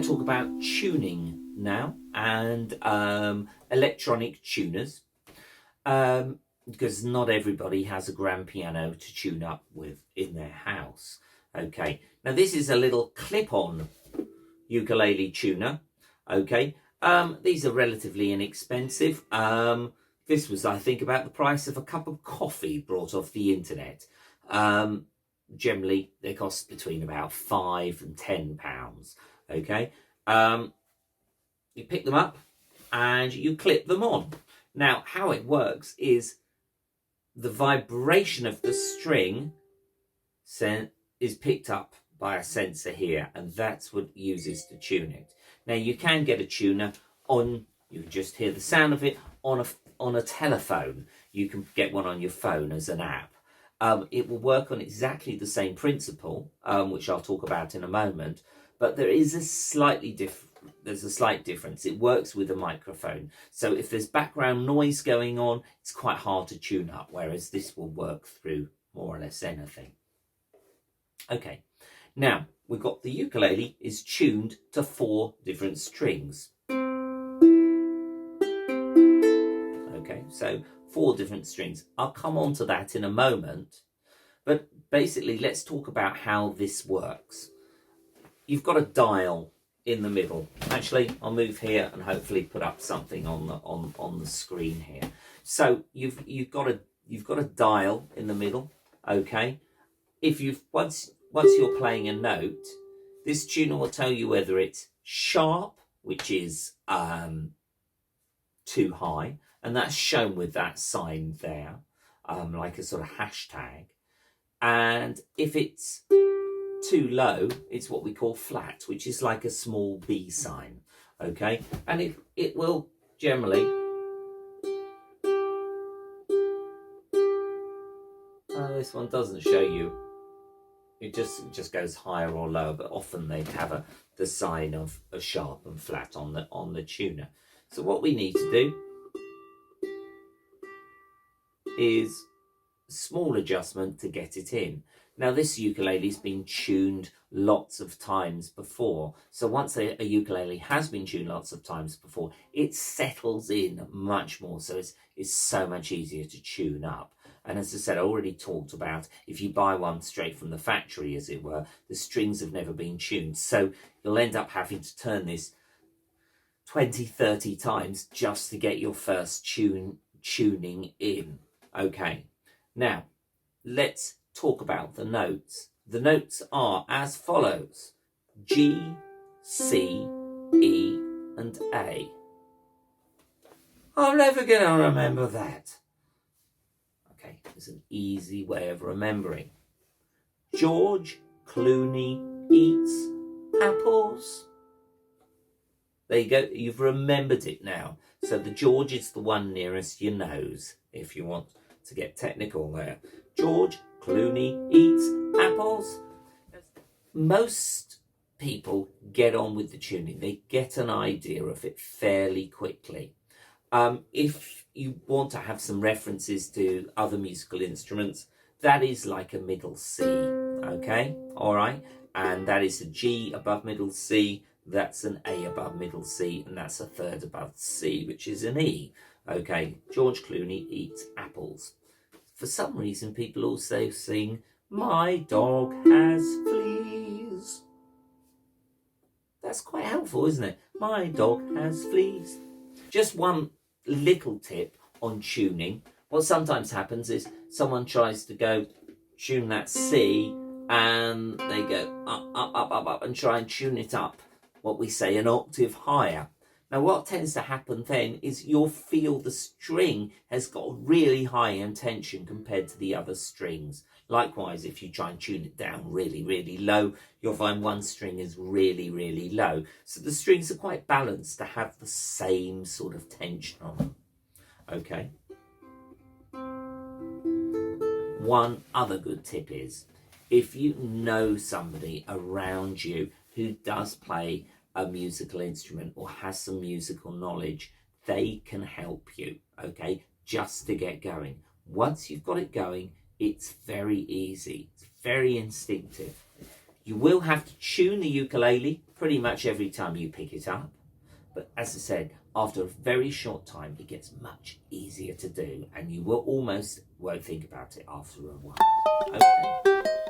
to talk about tuning now and electronic tuners, because not everybody has a grand piano to tune up with in their house. Okay, now this is a little clip-on ukulele tuner. Okay, these are relatively inexpensive. This was, I think, about the price of a cup of coffee brought off the internet. Generally, they cost between about £5 and £10. Okay, you pick them up and you clip them on. Now, how it works is the vibration of the string is picked up by a sensor here, and that's what it uses to tune it. Now, you can get a tuner on, you can just hear the sound of it on a telephone. You can get one on your phone as an app. It will work on exactly the same principle, which I'll talk about in a moment, but there is a slight difference. It works with a microphone. So if there's background noise going on, it's quite hard to tune up, whereas this will work through more or less anything. Okay, now we've got the ukulele is tuned to 4 different strings. Okay, so 4 different strings. I'll come on to that in a moment, but basically let's talk about how this works. You've got a dial in the middle. Actually, I'll move here and hopefully put up something on the screen here. So you've got a dial in the middle. Okay, if once you're playing a note, this tuner will tell you whether it's sharp, which is too high, and that's shown with that sign there, like a sort of hashtag. And if it's too low, it's what we call flat, which is like a small B sign. Okay, and it will generally this one doesn't show you, it just goes higher or lower, but often they have the sign of a sharp and flat on the tuner. So what we need to do is a small adjustment to get it in. Now, this ukulele's been tuned lots of times before. So once a ukulele has been tuned lots of times before, it settles in much more. So it's so much easier to tune up. And as I said, I already talked about if you buy one straight from the factory, as it were, the strings have never been tuned. So you'll end up having to turn this 20, 30 times just to get your first tuning in. Okay, now let's talk about the notes. The notes are as follows: G, C, E, and A. I'm never going to remember that. Okay, there's an easy way of remembering. George Clooney eats apples. There you go, you've remembered it now. So the George is the one nearest your nose, if you want to get technical there. George Clooney eats apples. Most people get on with the tuning. They get an idea of it fairly quickly. If you want to have some references to other musical instruments, that is like a middle C, okay? All right? And that is a G above middle C, that's an A above middle C, and that's a third above C, which is an E. Okay, George Clooney eats apples. For some reason, people also sing, "My dog has fleas." That's quite helpful, isn't it? My dog has fleas. Just one little tip on tuning. What sometimes happens is someone tries to go tune that C and they go up and try and tune it up, what we say an octave higher. Now what tends to happen then is you'll feel the string has got really high intention compared to the other strings. Likewise, if you try and tune it down really, really low, you'll find one string is really, really low. So the strings are quite balanced to have the same sort of tension on them. Okay. One other good tip is, if you know somebody around you who does play a musical instrument or has some musical knowledge, they can help you, okay, just to get going. Once you've got it going, it's very easy. It's very instinctive. You will have to tune the ukulele pretty much every time you pick it up. But as I said, after a very short time, it gets much easier to do, and you will almost won't think about it after a while. Okay.